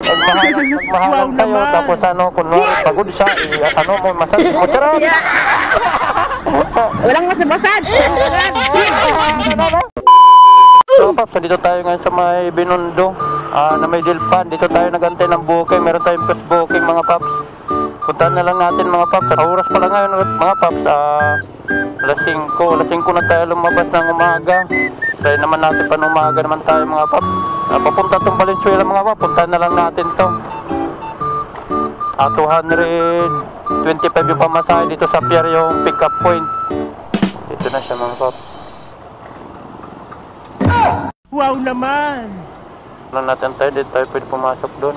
Magmahalan kayo, tapos ano, kunwari pagod siya, ano mo, massage mo, charot! Walang masabasad! So, Paps, dito tayo ngayon sa may Binondo, na may Dilpan. Dito tayo nagantay ng booking, meron tayong first booking mga Paps. Puntahan na lang natin mga Paps. Oras pa lang ngayon mga Paps, alas 5 na tayo lumabas ng umaga. Try naman natin pa ng umaga naman tayo mga Paps. Papunta itong Valenzuela mga Paps, puntahan na lang natin to. 225 yung pamasahe dito sa pier, yung pick up point. Dito na siya mga Paps. Wow naman! Wala natin tayo, dito tayo pwede pumasok doon.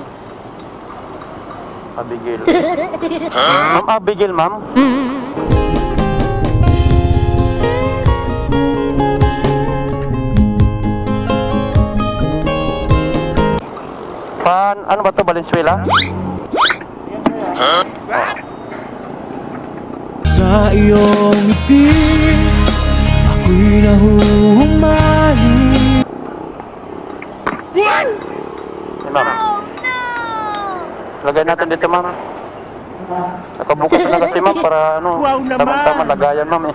Abigail. Ma'am, Abigail, ma'am? Ano ba ito, Valenzuela? Huh? Sa iyong ngiti, ako'y nahuhumali. Hey, ma'am. Lagay natin dito, ma'am. Nakabukas na kasi, ma'am, para ano, tamang-tama lagayan, ma'am.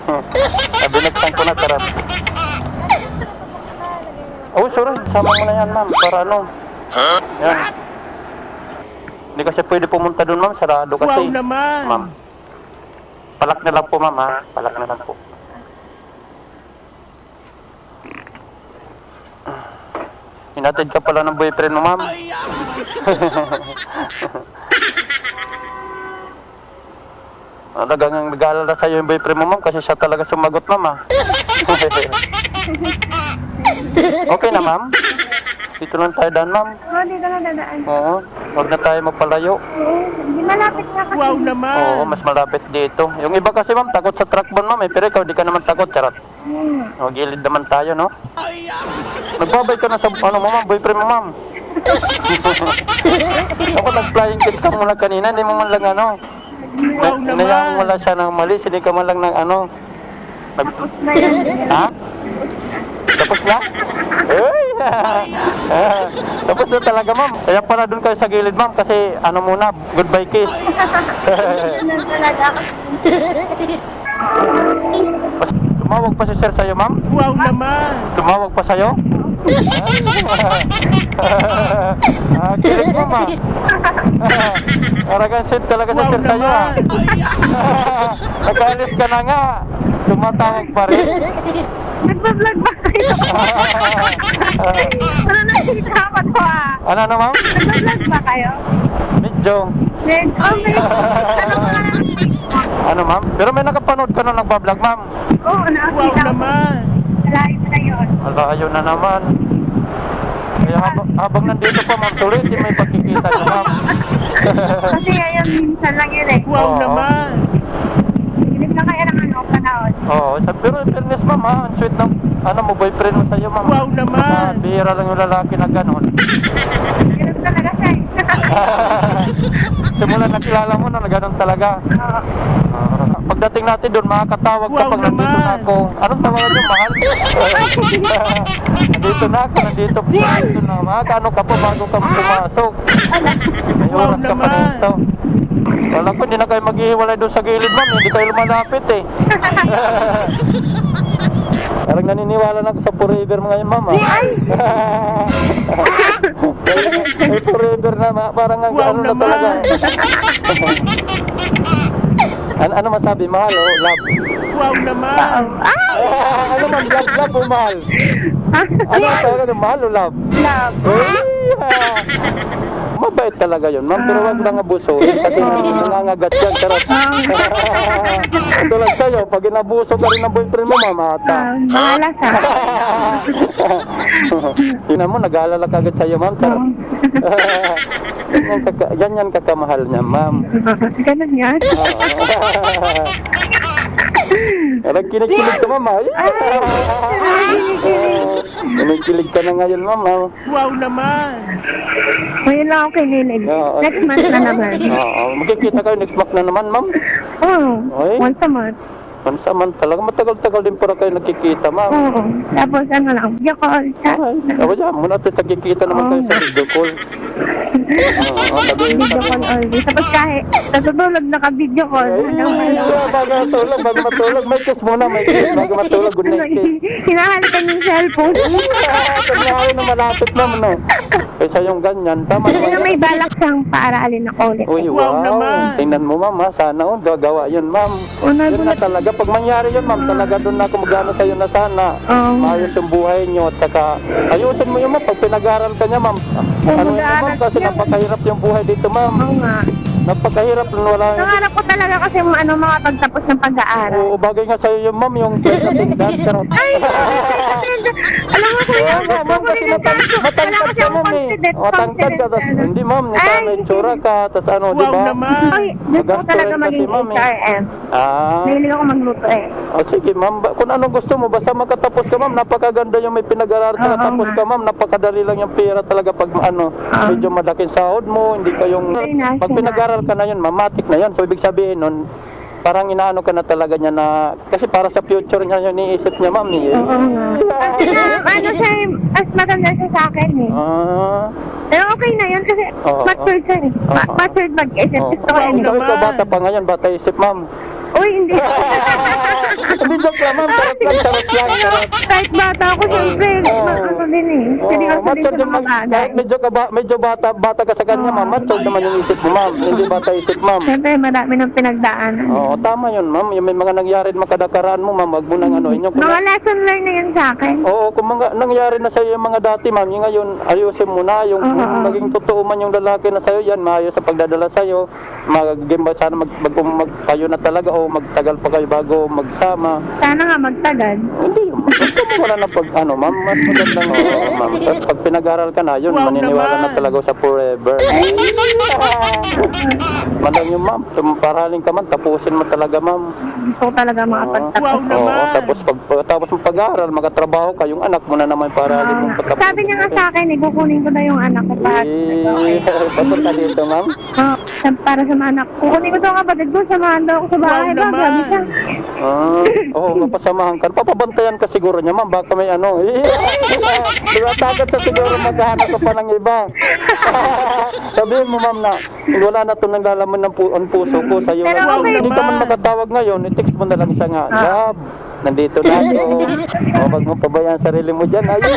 Binagtan ko na, karat. Oh, sorry, sama mo na yan, ma'am, para ano. Yan. Hindi kasi pwede pumunta doon, ma'am, sarado kasi. Wow naman! Ma'am. Palak na lang po, ma'am, ha? Palak na lang po. Hinatid ka pala ng boyfriend mo, ma'am. Talagang nag-aalala sa'yo yung boyfriend mo, ma'am, kasi siya talaga sumagot, ma'am, ha? Okay na, ma'am? Dito lang tayo daan, ma'am. Oo, dito na dadaan. Oo, huwag na tayo magpalayo. Hindi malapit na kasi. Wow naman! Oo, mas malapit dito. Yung iba kasi, ma'am, takot sa truck ban, ma'am, pero ikaw, di ka naman takot, charot. O, gilid naman tayo, no? Nagbabay ka na sa, ano mo, ma'am, boyfriend mo, ma'am. Ako, nag-flying kiss ka muna kanina, hindi mo man lang, ano. Wow naman! Inayaan mo lang siya ng malis, hindi ka man lang ng, ano. Tapos na yan. Ha? Tapos na? Uy! Tapos na talaga, ma'am. Kaya pala doon kayo sa gilid, ma'am, kasi ano muna, goodbye kiss. Ganun talaga ako. Tumawag pa si sir sa'yo, ma'am? Wow naman! Tumawag pa sa'yo? Kilig mo, ma'am. Aragan sit talaga si sir sa'yo, ha? Nag-alis ka na nga. Tumatawag pa rin. Nagpa-vlog ba kayo? Ano nakita pa to, ah? Ano, ma'am? Nagpa-vlog ba kayo? Medyo. Oh, may... Ano, ma'am? Pero may nakapanood ka nung nagbablog, ma'am? Oo, Wow nakakita ko. naman! Live na yun. Alayo na naman. Kaya habang nandito pa, ma'am, sulit yung may pagkikita niyo, ma'am. Kasi ayun, minsan lang yun eh. Wow Oo. naman! Hindi na kaya ng ano, panahon. Oo, pero in fairness, ma'am, ha? Ang sweet ng, ano mo, boyfriend mo sa'yo, ma'am. Wow naman! Bihira lang yung lalaki na gano'n. Ganun talaga siya eh. Simula nakilala mo na gano'n talaga. Pagdating natin doon, makakatawag ka Wow pag nandito naman. na ako. Anong tawagan yung mahal? Nandito na ako, nandito na. Makakano ka po bago ka pumasok. May Wow oras ka pa naman. dito. Wala ko, hindi na kayo maghihiwalay doon sa gilid, ma'am. Hindi kayo lumalapit eh. Parang naniniwala na ako sa forever mo ngayon, ma'am. May forever na, parang ang Wow ano na naman. talaga. Ano masabi? Mahal o love? Wow naman! Ano man, love o mahal? Ano ang tawag? Mahal o love? Love. Mabait talaga yun, ma'am, pero wag lang abusuin kasi nangangagat yan, charot. Tulad sa'yo, pag inabuso ka rin ng boyfriend mo, mamata. Malas ha. Tingnan mo, nag-aalala ka agad sa'yo, ma'am, charot. Ganyan kakamahal niya, ma'am. Ganun yan. Parang kinikilig ka, ma'am. Kinikilig ka na ngayon, ma'am. Wow naman! Ngayon lang ako kinilig. Oo. Next month na naman. Oo, magkikita kayo next month na naman, ma'am. Oo, Oy. once a month. Pansamantala, matagal-tagal din para kayo nakikita, ma'am. Oo. Tapos ano lang, video call, chat. Ay, ako dyan, muna tayo nakikita naman kayo sa video call. Oo, sabihin Video call always. Tapos kahit natutulog naka-video call. bago matulog, may kiss muna, may kiss. Bago matulog, good night kiss. Hinahalikan yung cellphone. Sabi na malapit naman, no? Kaysa yung ganyan, tama Kasi naman. may balak siyang paaralin ako ulit. Uy, Wow wow. naman. Tingnan mo, ma'am, ha? Sana, gagawa yun, ma'am. Una, Yun na talaga. Pag mangyari yun, ma'am, talaga doon na kumagano sa'yo na sana. Maayos yung buhay nyo. At saka, ayusin mo yun, ma'am. Pag pinag-aral ka niya, ma'am. Ano yun, ma'am? Kasi napakahirap yung buhay dito, ma'am. Oo nga. Napakahirap. Wala. Nangarap ko talaga kasi mga pagtapos ng pag-aaral. Oo, bagay nga sa'yo yun, ma'am. Yung pinag-atindan. Charot. Ay! Alam mo sa'yo, Oo, ma'am, kasi matangkad ka, ma'am, eh. Matangkad ka. Tas, hindi, ma'am. May itsura ka. Tas ano, di Wow ba? naman. Ay, gusto ko talaga Magastuhin kasi, maging ma'am, eh. HRM. Ah. Mahilig ako magluto eh. Oh, sige, ma'am. Kung anong gusto mo, basta makatapos ka, ma'am. Napakaganda yung may pinag-aaral ka. Oo, Tapos nga. ka, ma'am. Napakadali lang yung pera talaga pag medyo madaking sahod mo. Hindi kayong... Ay, nasa Pag na. pinag-aaral ka na yun, mamatik na yun. So, ibig sabihin nun, parang inaano ka na talaga niya na... Kasi para sa future niya yung iniisip niya, ma'am. Eh. Oo nga. Kasi ano siya eh, mas maganda siya sa akin eh. Ah. Pero okay na yun kasi Oo, matured siya eh. Oo. Matured mag-isip. Oh. Gusto ko yun. Ikaw, naman. bata pa ngayon, bata isip, ma'am. Uy, hindi. Hindi joke lang, ma'am. Charot lang. Kahit bata ako, siyempre, ano din eh. Seryoso din mature sa din mga bagay. kahit medyo bata ka sa kanya, ma'am. Mature naman yung isip mo, ma'am. Hindi bata isip, ma'am. Siyempre, marami ng pinagdaanan. Oo, tama yun, ma'am. Yung may mga nangyari na makadakaraan mo, ma'am. Wag mo nang ano. Inyo, Mga lesson learned na yun sa akin. oo, kung mga nangyari na sa'yo yung mga dati, ma'am, yung ngayon, ayusin mo na. Yung kung naging totoo man yung lalaki na sa'yo, yan, maayos sa pagdadala sa'yo. Mag-game ba, sana kayo na talaga o magtagal pa kayo bago magsama. Sana nga magtagal. Hindi, basta mo wala na pag, ma'am, mas magandang, ma'am. Tapos pag pinag-aral ka na, yun, Wow maniniwala na naman. talaga sa forever. Madang yung ma'am, paraling ka man, tapusin mo talaga, ma'am. Gusto ko talaga makapagtapos. Wow Oo, naman. tapos mo pag-aaral, magkatrabaho ka, yung anak mo na naman paralin mong patapusin. Sabi niya nga sa akin, kukunin ko na yung anak ko para Papunta dito, ma'am. para sa mga anak. Kukunin ko daw ang kapatid ko, samahan daw ako sa bahay. Wow naman. Grabe siya. Oo, mapasamahan ka. Papabantayan ka siguro niya, ma'am. Baka may ano. Diba, takot sa siguro maghahanap ka pa ng iba. Sabihin mo, ma'am, na wala na ito nang lalaman ng puso ko sa'yo. Pero okay. Hindi ka man makatawag ngayon, i-text mo na lang siya nga. Love, nandito na ako. O, wag mo pabayaan sarili mo dyan. Ayun.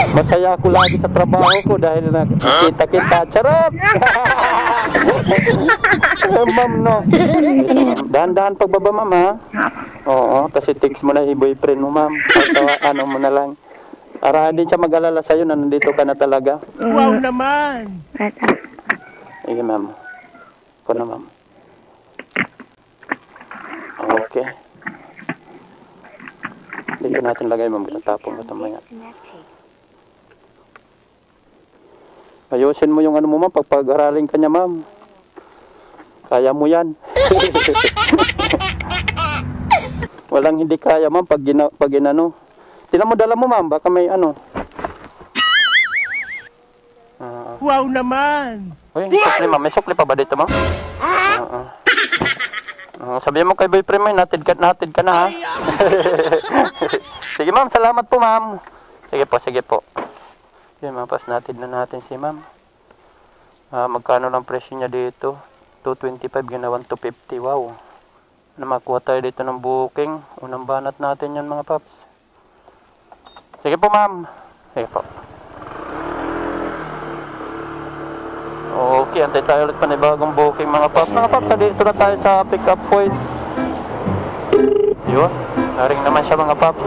Masaya ako lagi sa trabaho ko dahil nakita-kita. Charot! Ma'am, no? Dahan-dahan pagbaba, ma'am, ha? Oo, kasi text mo na yung boyfriend mo, ma'am. Ano mo na lang. Para hindi siya mag-alala sa'yo na nandito ka na talaga. Wow naman. Sige, ma'am. Ako na, ma'am. Okay. Dito natin lagay, ma'am. Tapong ko ito, ayusin mo yung ano mo, ma'am. Pag-aralin ka niya, ma'am. Kaya mo yan. Walang hindi kaya, ma'am, pag ginano. Tinan mo, dala mo, ma'am. Baka may ano. Wow naman. Uy, sukli, ma'am. May sukli pa ba dito, ma'am? Sabihin mo kay boyfriend mo, natid ka na, ha? Sige, ma'am. Salamat po, ma'am. Sige po, sige po. Sige, ma'am. Pas natid na natin si ma'am. Magkano lang presyo niya dito? 225, ginawan 250. Wow. Na makuha tayo dito ng booking. Unang banat natin yan, mga paps. Sige po, ma'am. Sige po. Okay, antay tayo ulit panibagong booking, mga paps. Mga paps, dito na tayo sa pick-up point. Yun. Naring naman siya, mga paps.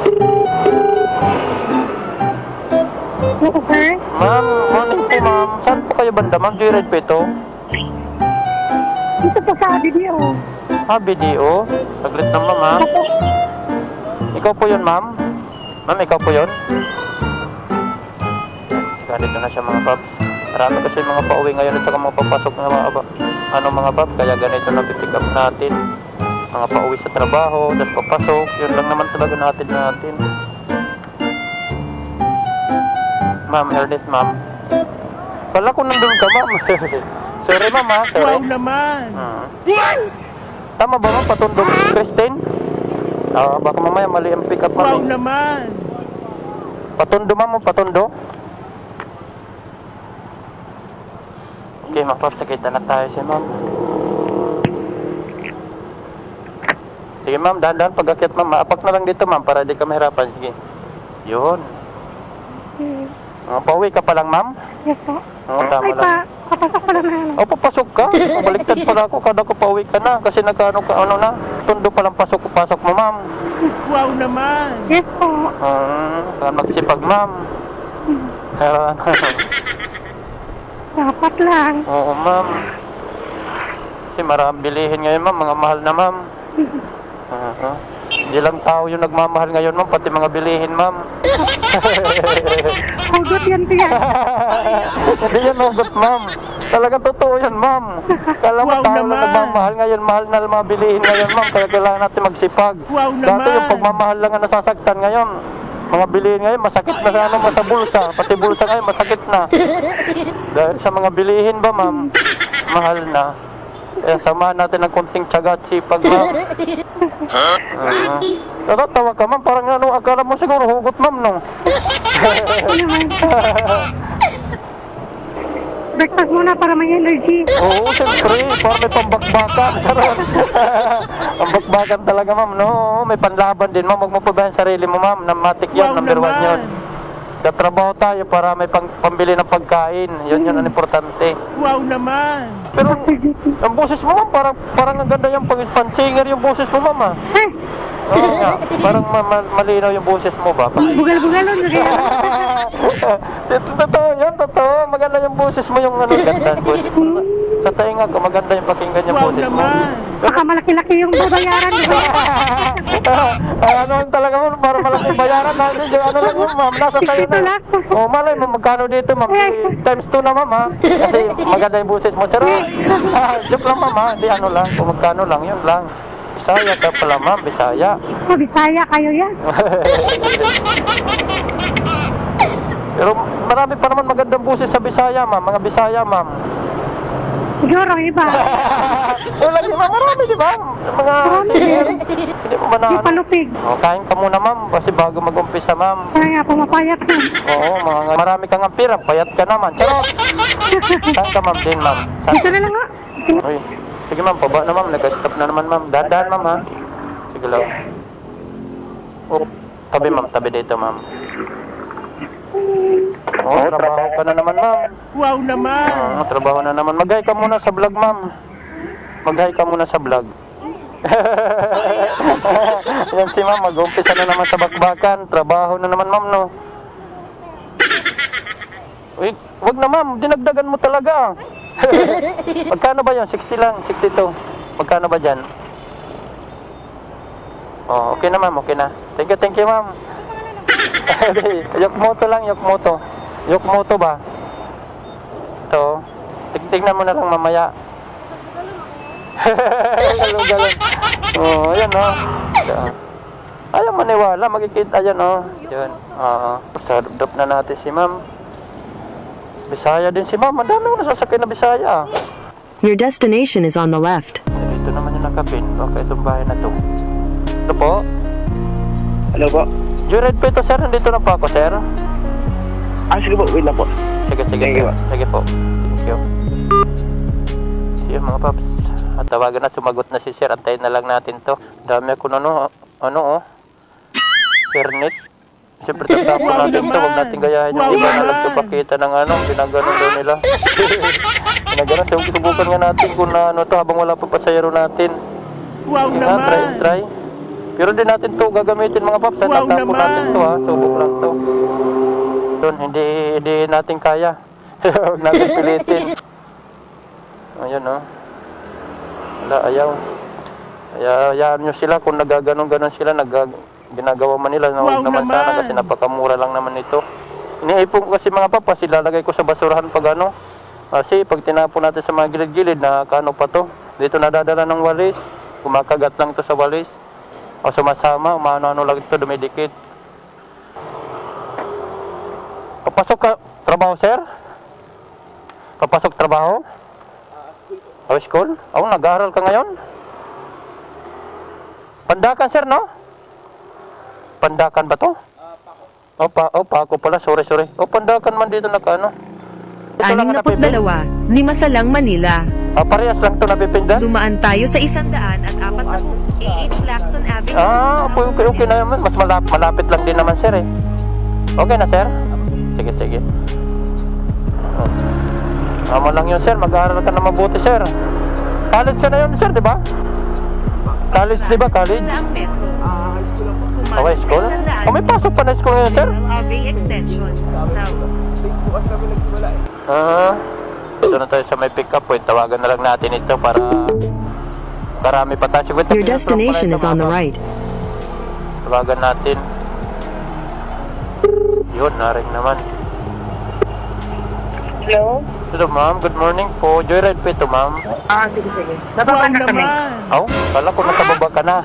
Okay. Ma'am, morning po, ma'am. Saan po kayo banda, ma'am? Joyride po ito? Dito po sa video. BDO. Saglit lang, ma'am, ha? Ikaw po yun, ma'am? Ma'am, ikaw po yun? Dito na siya, mga paps. Marami kasi mga pauwi ngayon at saka mga papasok na mga paps. Kaya ganito na pick up natin. Mga pauwi sa trabaho, tapos papasok. Yun lang naman talaga natin. Ma'am, heard it, ma'am. Kala ko nandun ka, ma'am. Sorry, ma'am, ha? Sorry. Wow naman. Tama ba ma'am? Patundo, Christine? Baka mamaya mali ang pick up Wow ma'am. naman. Patundo ma'am, patundo. Okay, mga paps, nakita na tayo si ma'am. Sige ma'am, dahan-dahan pag-akyat ma'am. Maapak na lang dito ma'am para di ka mahirapan. Sige. Yun. Pauwi ka pa lang ma'am? Yes po. Tama Ay lang. papasok ko lang na ano. Papasok ka. Baliktad pala ako. Kada ko pauwi ka na. Kasi nagkaano ka, ano na. Tundo pa lang pasok mo ma'am. Wow naman. Yes po. Magsipag ma'am. Dapat lang. Oo ma'am. Kasi maraming bilihin ngayon ma'am. Mga mahal na ma'am. Hindi lang tao yung nagmamahal ngayon ma'am. Pati mga bilihin ma'am. Hugot yan siya. Hindi yan hugot ma'am. Talagang totoo yan ma'am. Kala mo Wow tao na naman. nagmamahal ngayon. Mahal na mga bilihin ngayon ma'am. Kaya kailangan natin magsipag. Wow Dati naman. yung pagmamahal lang ang nasasaktan ngayon. Mga bilihin ngayon, masakit na sa, sa bulsa. Pati bulsa ngayon, masakit na. Dahil sa mga bilihin ba, ma'am, mahal na. Kaya samahan natin ng konting tiyaga at sipag, ma'am. Natatawa ka, ma'am. Parang ano, akala mo siguro hugot, ma'am, no? Breakfast muna para may energy. Oo, siyempre. Parang may pambakbakan. Charot. Pambakbakan talaga, ma'am, no? May panlaban din, ma'am. Huwag mo pabayan sarili mo, ma'am. Namatik yun, Wow number 1 naman. yun. Katrabaho tayo para may pambili ng pagkain. Yun ang importante. Wow naman. Pero ang boses mo, ma'am, parang ang ganda yung pan-singer yung boses mo, ma'am, ah. Oo nga, parang malinaw yung boses mo ba? Bugal-bugalon. Totoo yan, totoo. Maganda yung boses mo, yung ano, ganda yung boses mo. Sa tainga ko, maganda yung pakinggan yung Wow boses mo. naman. Baka malaki-laki yung babayaran. Ano talaga mo, para malaking bayaran na. Ano lang yun, ma'am, nasa sayo Dito na. lang. Oh, malay mo, magkano dito, ma'am? Times 2 na, ma'am, ha? Kasi maganda yung boses mo. Charot. Joke lang, ma'am, ha? Di ano lang, kung magkano lang, yun lang. Bisaya ka pala, ma'am, Bisaya. Oh, Bisaya kayo yan. Pero marami pa naman magandang boses sa Bisaya, ma'am. Mga Bisaya, ma'am. Siguro iba. Wala di ba? Marami, di ba? Mga singer. Hindi mo ba na Yung palupig. Kain ka muna, ma'am. Kasi bago mag-umpisa, ma'am. Kaya nga pumapayat na. Oo, marami kang pira. Payat ka naman. Charot! Saan ka, ma'am, din, ma'am? Dito na lang nga. Uy. Sige, ma'am. Paba na, ma'am. Nag-stop na naman, ma'am. Dahan-dahan, ma'am, ha? Sige lang. Oh, tabi, ma'am. Tabi dito, ma'am. Oh, trabaho ka na naman, ma'am. Wow naman. Trabaho na naman. Mag-hi ka muna sa vlog, ma'am. Mag-hi ka muna sa vlog. Yan si ma'am, mag-umpisa na naman sa bakbakan. Trabaho na naman, ma'am, no? Uy, wag na, ma'am. Dinagdagan mo talaga. Magkano ba yun? 60 lang, 62. Magkano ba dyan? Oh, okay na, ma'am. Okay na. Thank you, ma'am. Yokmoto lang, Yokmoto. Yokmoto ba? Ito. Tignan mo na lang mamaya. Galong-galong. Oh, ayan, oh. Ayaw maniwala, makikita yan, oh. Yan. Oo. Drop na natin si ma'am. Bisaya din si ma'am. Ang dami ko nasasakay na Bisaya. Your destination is on the left. Ito naman yung nakapin. Okay, itong bahay na to. Ito po. Hello po. Jured po ito, sir. Nandito na po ako, sir. Sige po, wait lang po. Sige, Thank you, sir. Sige po. Thank you. Sige, mga paps. At tawagan na, sumagot na si sir. Antayin na lang natin to. Dami ako oh. Pernet. Siyempre, tatapon natin to. Huwag natin gayahin yung iba na nagpapakita ng ginaganon daw nila. Ginaganon. Subukan nga natin kung ano to habang wala pa pasayero natin. Wow Sige nga, naman. try. Pero din natin to gagamitin mga paps. Wow Tatapon naman. natin to, ha. Subok lang to. Doon, hindi natin kaya. Huwag natin pilitin. Ayun, oh. Wala, ayaw. Hayaan nyo sila kung nagaganon-ganon sila, ginagawa man nila. Huwag Wow naman naman. sana kasi napakamura lang naman ito. Iniipon ko kasi mga papas, ilalagay ko sa basurahan pag ano. Kasi pag tinapon natin sa mga gilid-gilid, nakakaano pa to. Dito nadadala ng walis. Kumakagat lang to sa walis. O sumasama, umano-ano lang ito, dumidikit. Papasok ka, trabaho, sir? Papasok trabaho? School. Oh, nag-aaral ka ngayon? Pandakan, sir, no? Pandakan ba to? Ako pala. Sorry. Pandakan man dito naka, ano? Ito lang ang napipin. 62, Limasalang, Manila. Parehas lang to napipindan? Dumaan tayo sa 140 AH Lacson Avenue. Okay na naman. Mas malapit lang din naman, sir, eh. Okay na, sir? Sige. Tama lang yun, sir. Mag-aaral ka na mabuti, sir. College na yun, sir, di ba? College, di ba? College? Okay, school? May pasok pa na school ngayon, sir? Extension. Dito na tayo sa may pick-up point. Tawagan na lang natin ito para karami pa tayo. Your destination is on the right. Tawagan natin. Yun, naring naman. Hello? Hello, ma'am. Good morning po. Joyride po ito, ma'am. Sige. Bababa na kami. Kala ko nakababa ka na.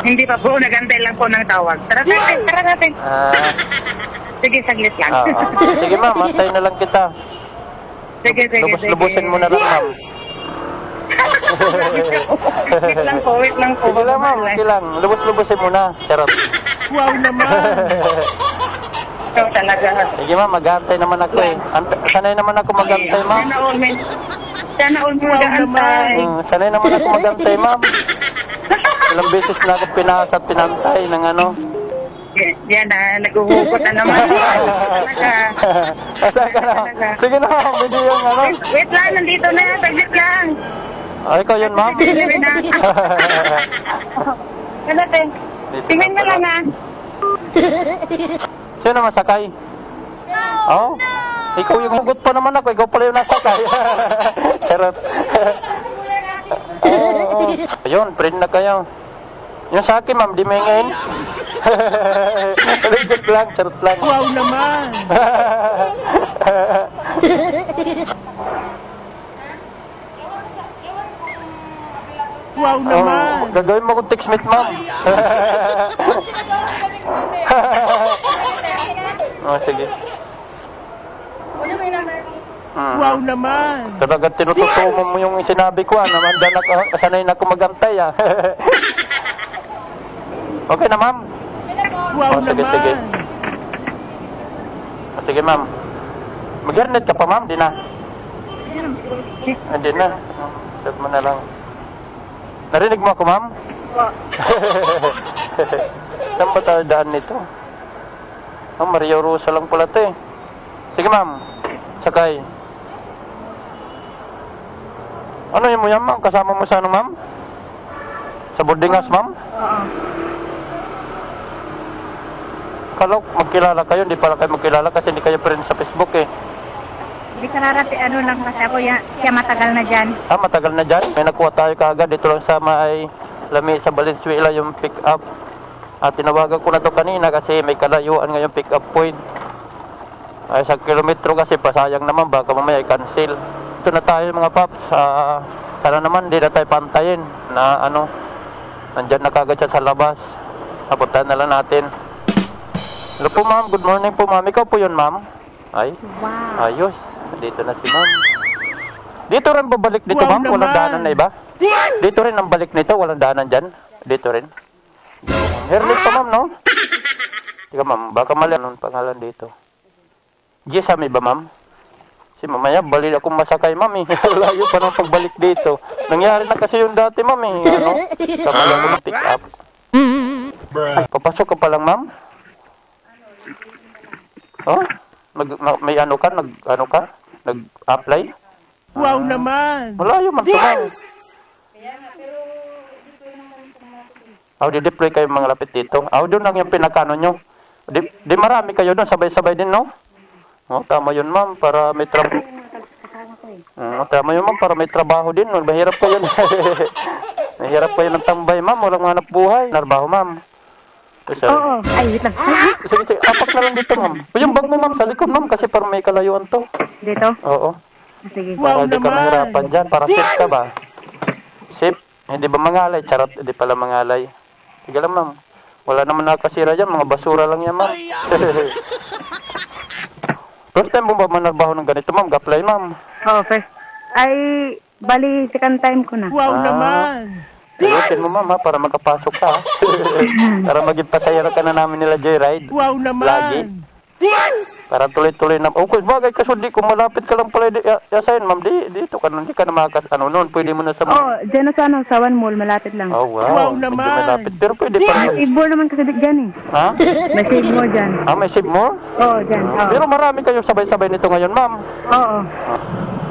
Hindi pa po, nagantay lang po ng tawag. Tara natin. Sige, saglit lang. Sige, ma'am. Antayin na lang kita. Sige. Lubos-lubusin mo na lang, ma'am. Wait lang po. Sige lang, ma'am. Okay lang. Lubos-lubusin mo na. Charot. Wow naman. Ikaw talaga. Sige, ma'am. Mag-aantay naman ako, eh. Sanay naman ako mag-aantay, ma'am. Sana all mo mag-aantay. Sanay naman ako mag-aantay, ma'am. Ilang beses na ako pinasa at pinantay ng ano. Yan na, naghuhugot na naman. Sige na, ma'am. Hindi yung ano. Wait lang, nandito na yan. Saglit lang. Ikaw yun, ma'am. Tingin mo lang, ha. Sino masakay? Ikaw yung hugot pa naman ako. Ikaw pala yung nasakay. Charot. Ayun, friend na kayo. Yung sa akin, ma'am, di maingin. Legit lang, charot lang. Wow naman. Wow naman. Gagawin mo kong text mate, ma'am. Sige. Wow naman. Talagang tinututumo mo yung sinabi ko, naman dyan sanay na ako magantay, Okay na, ma'am? Wow sige. naman. Sige, ma'am. Mag-internet ka pa, ma'am? Di na. Hindi na. Set mo na lang. Narinig mo ako, ma'am? Saan ba tayo daan nito? Maria Rosa lang pala ito, eh. Sige, ma'am. Sakay. Ano yun mo yan, ma'am? Kasama mo sa ano, ma'am? Sa boarding house, ma'am? Oo. Kala magkilala kayo, hindi pala kayo magkilala kasi hindi kayo friend sa Facebook, eh. Hindi kararati, lang kasi ako, siya matagal na dyan. Matagal na dyan. May nakuha tayo kaagad. Dito lang sa may lami sa Valenzuela yung pick up. At tinawagan ko na to kanina kasi may kalayuan ngayong pick up point. Ay, sa kilometro kasi pasayang naman. Baka mamaya i-cancel. Ito na tayo mga paps. Sana naman hindi na tayo pantayin na ano. Nandyan na kaagad siya sa labas. Apuntahan na lang natin. Hello po, ma'am. Good morning po, ma'am. Ikaw po yun, ma'am? Ay, wow. Ayos. Dito na si ma'am. Dito rin babalik dito, Wow, ma'am? Walang naman. daanan na iba? Dito rin ang balik nito? Walang daanan dyan? Dito rin? Hairless pa, ma'am, no? Tika, ma'am. Baka mali anong pangalan dito. Gisami ba, ma'am? Si mamaya, bali akong masakay, ma'am, eh. Layo pa ng pagbalik dito. Nangyari na kasi yung dati, ma'am, eh. Ano? Kamali ako ng pick up. Papasok ka pa lang, ma'am? May ano ka? Nag-apply? Wow naman. Malayo man ito, ma'am. Di-deploy kayo mga lapit dito. Doon lang yung pinakano nyo. Di marami kayo doon, sabay-sabay din, no? Tama yun, ma'am, para may trabaho. Tama yun, ma'am, para may trabaho din. Mahirap kayo. Mahirap kayo ng tambay, ma'am. Walang hanap buhay. Narbaho, ma'am. Oo. Ay, wait lang. Sige. Apak na lang dito, ma'am. Yung bag mo, ma'am, sa likod, ma'am, kasi parang may kalayuan to. Dito? Oo. Sige. Para Wow di ka naman. mahirapan dyan. Para safe ka ba? Safe? Hindi ba mangalay? Charot, hindi pala mangalay. Sige lang, ma'am. Wala naman nakasira dyan. Mga basura lang yan, ma'am. First time mo ba manarbaho ng ganito, ma'am? Gaply, ma'am. Oo, first. Ay, bali, second time ko na. Wow naman. Ayusin mo ma'am ha, para makapasok ka. Para maging pasayero ka na namin nila Joyride. Wow naman. Lagi. Para tuloy-tuloy na. Okay, bagay kasi di kung malapit ka lang pala yasayin ma'am, dito ka hindi ka na makas ano noon, pwede mo na sa Diyan na sa One Mall, malapit lang. Oh, wow. Wow naman. Medyo malapit. Pero pwede pa rin. Save more naman kasi dyan eh. Ha? May save more dyan. May save more? Oo, dyan. Pero marami kayo sabay-sabay nito ngayon, ma'am. Oo.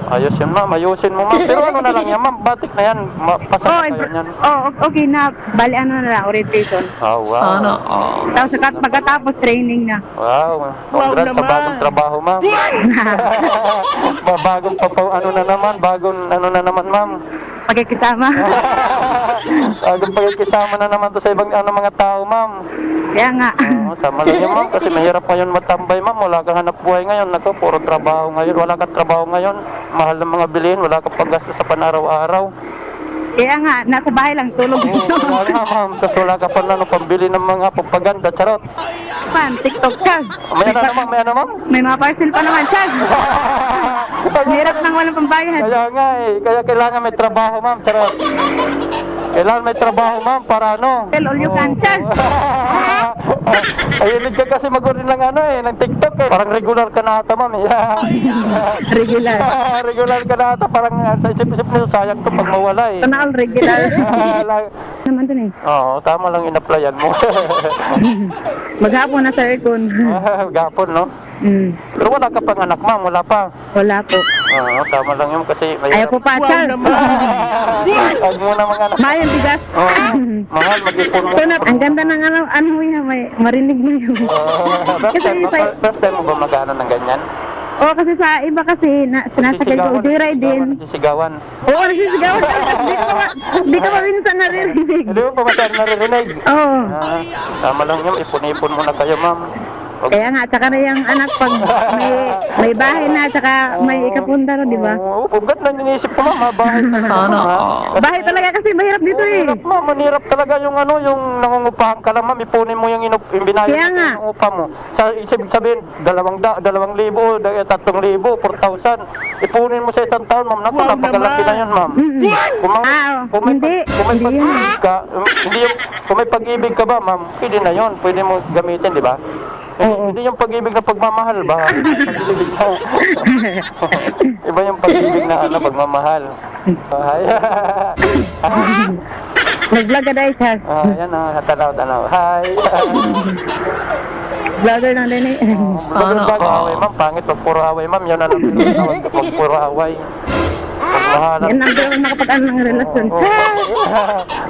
Ayos yan, ma'am. Ayusin mo, ma'am. Pero ano na lang yan, ma'am. Batik na yan. Pasok na kayo yan. Okay na. Bali ano na lang, orientation. Oh, wow. Sana. Tapos pagkatapos training na. Wow. Congrats sa bagong trabaho, ma'am. Bagong ano na naman, ma'am. Pagkikisama. Bagong pagkikisama na naman to sa ibang mga tao, ma'am. Kaya nga. Sama lang yun, ma'am. Kasi mahirap ngayon matambay, ma'am. Wala kang hanap buhay ngayon. Nako, puro trabaho ngayon. Wala kang trabaho ngayon. Mahal ng mga bilihin. Wala kang paggastos sa panaraw-araw. Kaya nga, nasa bahay lang, tulog. Wala nga, ma'am. Kasi wala ka pa na pambili ng mga propaganda. Charot. TikTok, Chaz. May ano, ma'am? May mga parcel pa naman, Chaz. Hirap nang walang pambayad. Kaya nga eh. Kaya kailangan may trabaho, ma'am. Charot. Kailangan may trabaho, ma'am, para ano? Tell all you can, Chaz. Ayun ka kasi mag-urin ng TikTok eh. Parang regular ka na ata, ma'am. Regular. Regular ka na ata. Parang sa isip-isip nyo, sayang to pag mawala eh. Tanaal regular. Naman dun eh. Oo, tama lang in-applyan mo. Maghapon na sa aircon. Gapon, no? Pero wala ka pang anak, ma'am. Wala pa. Wala po. Oo, tama lang yun kasi Ayaw po pa, Chaz. Huwag mo na mga anak. Mayan, bigas. Mahal, mag-ipon mo. Ang ganda ng ano yan, may marinig mo yun. First time mo ba mag-ano ng ganyan? Oo, kasi sa iba kasi, sinasakay ko, joyride din. Nagsisigawan. Oo, nagsisigawan. Di ka pa minsan naririnig. Hindi mo pa masyadong naririnig. Oo. Tama lang yun, ipon-ipon muna kayo, ma'am. Kaya nga, tsaka na yung anak pag may bahay na, tsaka may ikapunta ro, di ba? Oo, ugat na ninisip ko, ma'am, bahay. Sana. Bahay talaga kasi mahirap dito eh. Mahirap, ma'am, manirap talaga yung yung nangungupahan ka lang, ma'am, ipunin mo yung binayad Kaya nga. ng upa mo. Isip sabihin, 2,000, 3,000, 4,000. Ipunin mo sa isang taon, ma'am. Naku, napakalaki na yun, ma'am. Kung may pag-ibig ka ba, ma'am, pwede na yun. Pwede mo gamitin, di ba? Hindi yung pag-ibig na pagmamahal ba? Pag-ibig na. Iba yung pag-ibig na pagmamahal. Nag-vlog ka dahil, Chaz. Ayan na, tanaw. Hi. Vlogger ng Lene. Sana. Away, ma'am. Pangit, wag puro away, ma'am. Yun na lang. Wag puro away. Magmahalan. Yan ang pero makapag-ano ng relasyon.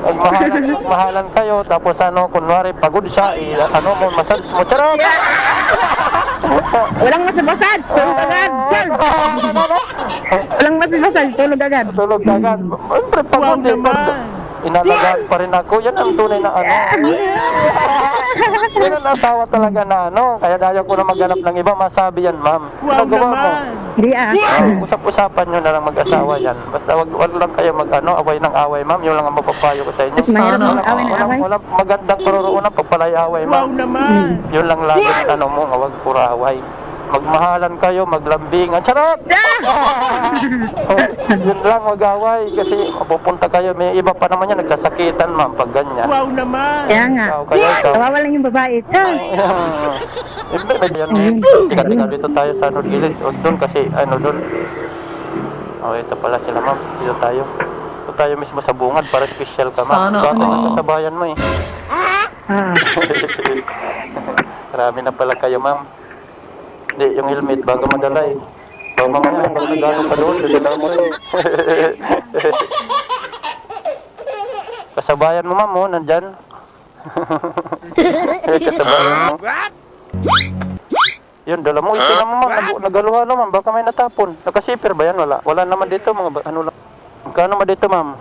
Magmahalan kayo. Tapos kunwari, pagod siya. Mo, massage mo. Charot! Walang masibasad. Tulog agad. Walang masibasad. Tulog agad. Tulog agad. Siyempre, pagod din. Inalagaan pa rin ako. Yan ang tunay na Yan ang asawa talaga na Kaya ayaw ko na maghanap ng iba. Masabi yan, ma'am. Wow Gawa mo. naman. Hindi Usap-usapan nyo na lang mag-asawa yan. Basta wag lang kayo away ng away, ma'am. Yun lang ang mapapayo ko sa inyo. Mahirap mag-away ng away. Walang magandang karoroonan pagpalay away, Wow ma'am. naman. Yun lang lagi mo, wag puro away. Magmahalan kayo, maglambingan. Charot! Yun lang, mag-away. Kasi mapupunta kayo. May iba pa naman yan, nagsasakitan, ma'am, pag ganyan. Wow naman. Kaya nga. Ikaw. Kawawa lang yung babae. Tika dito tayo sa gilid. Huwag doon kasi doon. Ito pala sila, ma'am. Dito tayo. Ito tayo mismo sa bungad para special ka, ma'am. Baka sa bayan mo eh. Marami na pala kayo, ma'am. Hindi, yung helmet, bago madala eh. Baka mamaya, hanggang nagano ka doon, dadala mo eh. Kasabayan mo, ma'am, nandyan. Kasabayan mo. Yun, dala mo, ito na mo, ma'am. Nagaluha lang, ma'am, baka may natapon. Nakasipir ba yan? Wala naman dito, mga lang. Magkano ba dito, ma'am?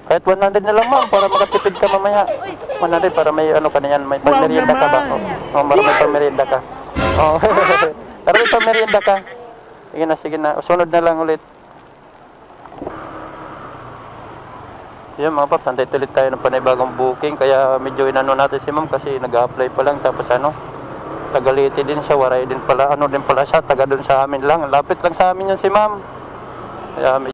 Kahit 100 na lang, ma'am, para makatipid ka mamaya. 100 para may ka na yan, may pamerienda ka ba? Para may pamerienda ka. Pero may pamerienda ka. Sige na. Sunod na lang ulit. Yan mga paps, andito ulit tayo ng panibagong booking. Kaya medyo natin si ma'am kasi nag-a-apply pa lang. Tapos Tagaliti din siya, Waray din pala. Din pala siya, taga dun sa amin lang. Lapit lang sa amin yan si ma'am. Kaya